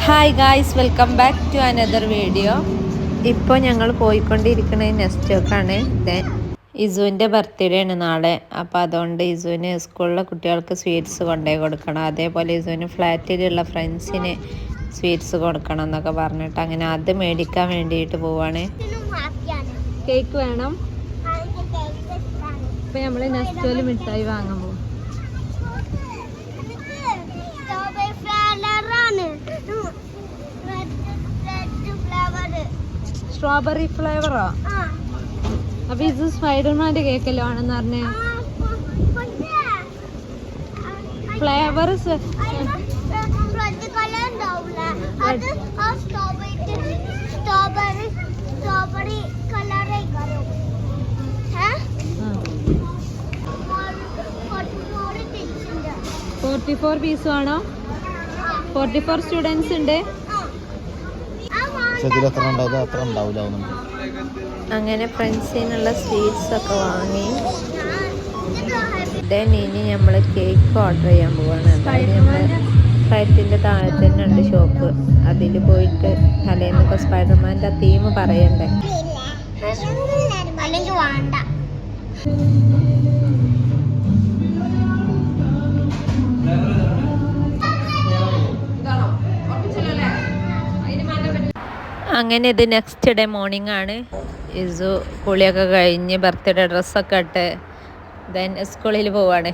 Hi guys, welcome back to another video. ഇപ്പോൾ ഞങ്ങൾ പോയിക്കൊണ്ടിരിക്കുന്നത് നെസ്റ്റോക്കാണ്. ഇസുവിൻ്റെ ബർത്ത്ഡേ ആണ് നാളെ. അപ്പോൾ അതുകൊണ്ട് ഇസുവിന് സ്കൂളിലെ കുട്ടികൾക്ക് സ്വീറ്റ്സ് കൊണ്ടുപോയി കൊടുക്കണം. അതേപോലെ ഇസുവിന് ഫ്ലാറ്റിലുള്ള ഫ്രണ്ട്സിന് സ്വീറ്റ്സ് കൊടുക്കണം എന്നൊക്കെ പറഞ്ഞിട്ട് അങ്ങനെ അത് മേടിക്കാൻ വേണ്ടിയിട്ട് പോവാണ്. കേക്ക് വേണം. ഇപ്പം നമ്മൾ നെസ്റ്റോയിൽ മിഠായി വാങ്ങാൻ പോകും. സ്ട്രോബെറി ഫ്ലേവറോ? അപ്പൊ ഇത് സ്പൈഡർമാന്റെ കേക്കല്ലോ ആണെന്ന് പറഞ്ഞ ഫ്ലേവർ $44 പീസ് ആണോ? 44 സ്റ്റുഡൻസ് ഉണ്ട്. അങ്ങനെ ഫ്രണ്ട്സിനുള്ള സ്വീറ്റ്സ് ഒക്കെ വാങ്ങി ഇനി നമ്മൾ കേക്ക് ഓർഡർ ചെയ്യാൻ പോവാണ്. അതായത് നമ്മൾ ഫ്ലൈറ്റിൻ്റെ താഴെ തന്നെ ഉണ്ട് ഷോപ്പ്. അതിൽ പോയിട്ട് തലേന്നൊക്കെ സ്പൈഡർമാൻ്റെ തീം പറയണ്ടേ. അങ്ങനെ ഇത് നെക്സ്റ്റ് ഡേ മോർണിംഗ് ആണ്. ഇസു കുളിയൊക്കെ കഴിഞ്ഞ് ബർത്ത്ഡേ ഡ്രസ്സൊക്കെ ഇട്ട് ദെൻ സ്കൂളിൽ പോവാണ്.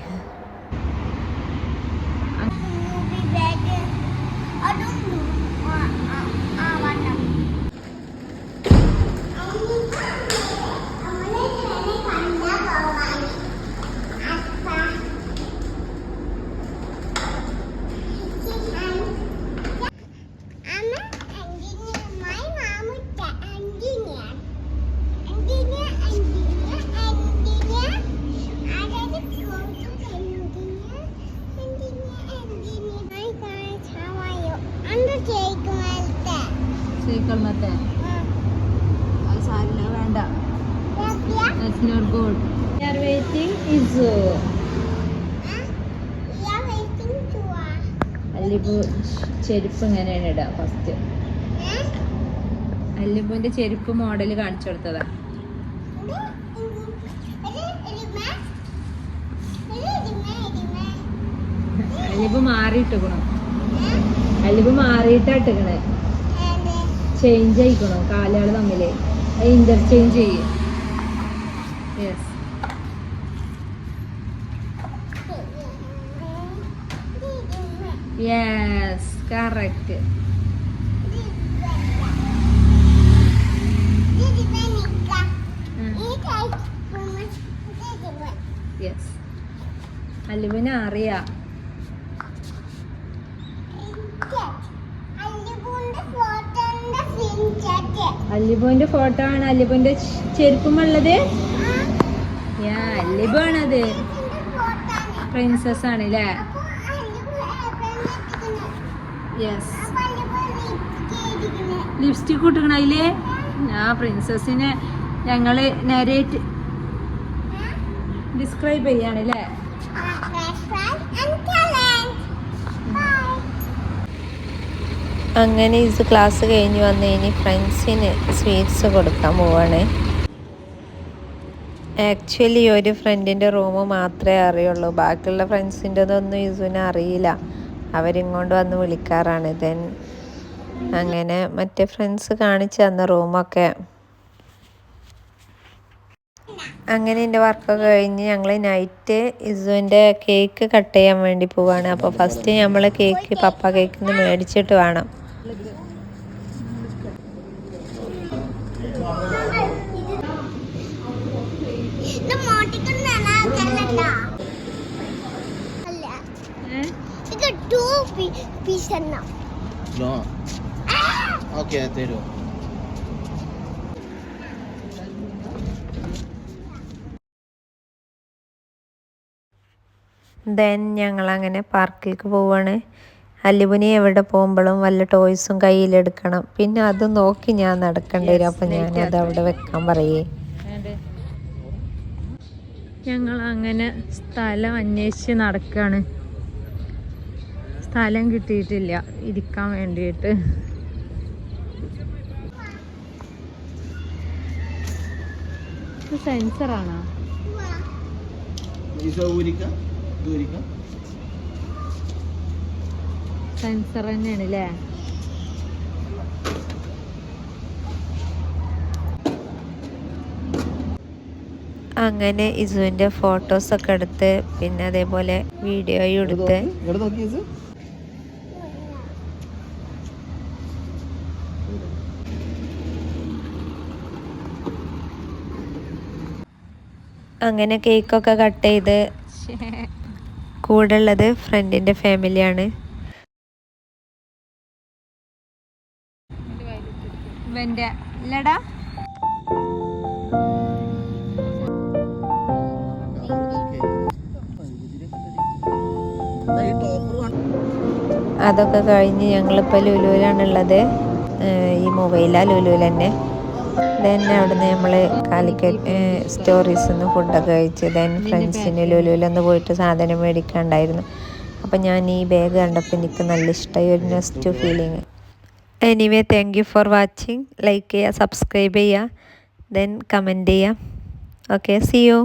അല്ലിപ്പൂ ചെരുപ്പ് ഇങ്ങനെയാണ് ഇടാ. ഫസ്റ്റ് അല്ലിപ്പൂന്റെ ചെരുപ്പ് മോഡൽ കാണിച്ചു കൊടുത്തതാ. അല്ലിപ്പൂ മാറിയിട്ടിക്കണോ? അല്ലിപ്പൂ മാറിയിട്ടാട്ടിക്കണേ. ചേഞ്ച് ആയിക്കണോ കാലുകൾ തമ്മില്? ഇന്റർചേഞ്ച് ചെയ്യും. യെസ്. Yes, correct. Yes. അല്ലുവിനെ അറിയാം. അല്ലിബുവിന്റെ ഫോട്ടോ ആണ്. അല്ലിബുവിന്റെ ചെരുപ്പുമുള്ളത് അല്ലിബു ആണത്. പ്രിൻസസ് ആണ് അല്ലേ? യെസ്. ലിപ്സ്റ്റിക് ഇട്ടിക്കണ അതില്. ആ പ്രിൻസസിനെ ഞങ്ങള് നരേറ്റ് ഡിസ്ക്രൈബ് ചെയ്യാണ് അല്ലേ? അങ്ങനെ ഇത് ക്ലാസ് കഴിഞ്ഞ് വന്ന് ഇനി ഫ്രണ്ട്സിന് സ്വീറ്റ്സ് കൊടുക്കാൻ പോവാണ്. ആക്ച്വലി ഒരു ഫ്രണ്ടിൻ്റെ റൂം മാത്രമേ അറിയുള്ളൂ. ബാക്കിയുള്ള ഫ്രണ്ട്സിൻ്റെതൊന്നും ഇസുവിനെ അറിയില്ല. അവരിങ്ങോട്ട് വന്ന് വിളിക്കാറാണ്. ദെൻ അങ്ങനെ മറ്റേ ഫ്രണ്ട്സ് കാണിച്ചു തന്ന റൂമൊക്കെ. അങ്ങനെ എൻ്റെ വർക്കൊക്കെ കഴിഞ്ഞ് ഞങ്ങൾ നൈറ്റ് ഇസുവിൻ്റെ കേക്ക് കട്ട് ചെയ്യാൻ വേണ്ടി പോവാണ്. അപ്പോൾ ഫസ്റ്റ് നമ്മൾ കേക്ക് പപ്പ കേക്കിൽ നിന്ന് മേടിച്ചിട്ട് വേണം. ദെൻ ഞങ്ങളങ്ങനെ പാർക്കിലേക്ക് പോവാണ്. അല്ലുവിനെ എവിടെ പോകുമ്പോഴും വല്ല ടോയ്സും കയ്യിലെടുക്കണം. പിന്നെ അത് നോക്കി ഞാൻ നടക്കേണ്ടി വരും. അപ്പം ഞാനത് അവിടെ വെക്കാൻ പറയേ. ഞങ്ങൾ അങ്ങനെ സ്ഥലം അന്വേഷിച്ച് നടക്കുകയാണ്. സ്ഥലം കിട്ടിയിട്ടില്ല ഇരിക്കാൻ വേണ്ടിയിട്ട്. സെൻസറാണോ? സെൻസർ തന്നെയാണ് അല്ലേ? അങ്ങനെ ഇസുവിൻ്റെ ഫോട്ടോസൊക്കെ എടുത്ത് പിന്നെ അതേപോലെ വീഡിയോയും എടുത്ത് അങ്ങനെ കേക്കൊക്കെ കട്ട് ചെയ്ത് കൂടെ ഉള്ളത് ഫ്രണ്ടിൻ്റെ ഫാമിലിയാണ്. ഇല്ലടാ അതൊക്കെ കഴിഞ്ഞ് ഞങ്ങളിപ്പോൾ ലുലുവിലാണുള്ളത്. ഈ മൊബൈലാ ലുലുവിൽ തന്നെ. ദെൻ അവിടുന്ന് നമ്മൾ കാലിക്കറ്റ് സ്റ്റോറീസിൽ നിന്ന് ഫുഡൊക്കെ കഴിച്ച് ദെൻ ഫ്രണ്ട്സിന് ലുലുവിലൊന്ന് പോയിട്ട് സാധനം മേടിക്കാണ്ടായിരുന്നു. അപ്പം ഞാൻ ഈ ബാഗ് കണ്ടപ്പോൾ എനിക്ക് നല്ല ഇഷ്ടമായി, ഒരു nest feeling. Anyway thank you for watching. Like ചെയ്യുക, സബ്സ്ക്രൈബ് ചെയ്യുക, ദെൻ കമൻറ്റ് ചെയ്യുക. Okay, see U.